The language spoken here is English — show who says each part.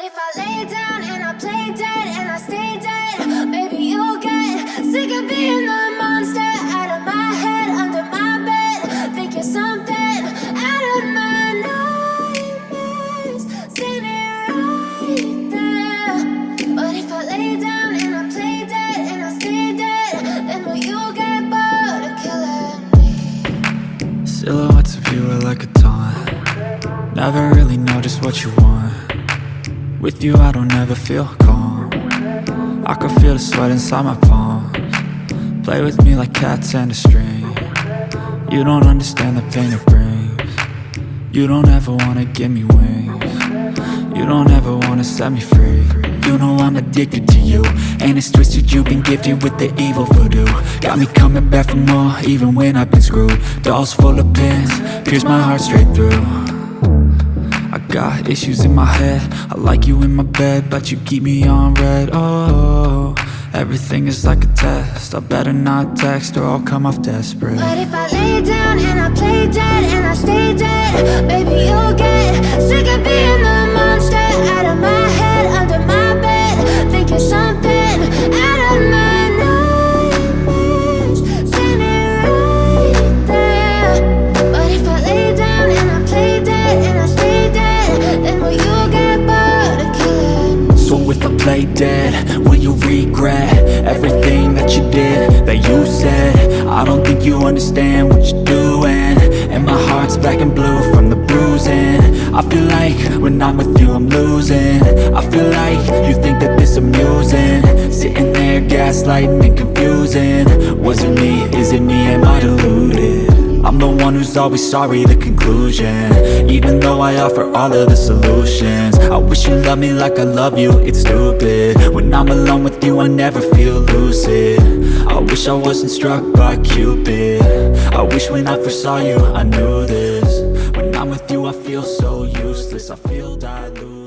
Speaker 1: if I lay down and I play dead and I stay dead, maybe you'll get sick of being the monster out of my head, under my bed. Think you're something out of my nightmares, standing right there. But if I lay down and I play dead and I stay dead, then will you get bored of killing me?
Speaker 2: Silhouettes of you are like a taunt. Never really know just what you want. With you I don't ever feel calm. I can feel the sweat inside my palms. Play with me like cats and a string. You don't understand the pain it brings. You don't ever wanna give me wings. You don't ever wanna set me free. You know I'm addicted to you, and it's twisted, you've been gifted with the evil voodoo. Got me coming back for more, even when I've been screwed. Dolls full of pins, pierce my heart straight through. I got issues in my head, I like you in my bed, but you keep me on red. Oh, everything is like a test, I better not text or I'll come off desperate.
Speaker 1: But if I lay down and I play dead and I stay dead, baby you'll get sick of being the monster out of my head, under my bed. Think you're something out of my nightmares, standing right there. But if I lay down and I play dead and I stay dead, then will you get bored of killing me?
Speaker 2: So if I play dead, will you regret everything that you did, that you said? I don't think you understand what you're doing, and my heart's black and blue from the bruising. I feel like when I'm with you I'm losing. I feel like you think that this amusing, sitting there gaslighting and confusing. Was it me? Is it me? Am I deluded? I'm the one who's always sorry, the conclusion. Even though I offer all of the solutions, I wish you loved me like I love you, it's stupid. When I'm alone with you I never feel lucid. I wish I wasn't struck by Cupid. I wish when I first saw you I knew this. When I'm with you I feel so useless, I feel diluted.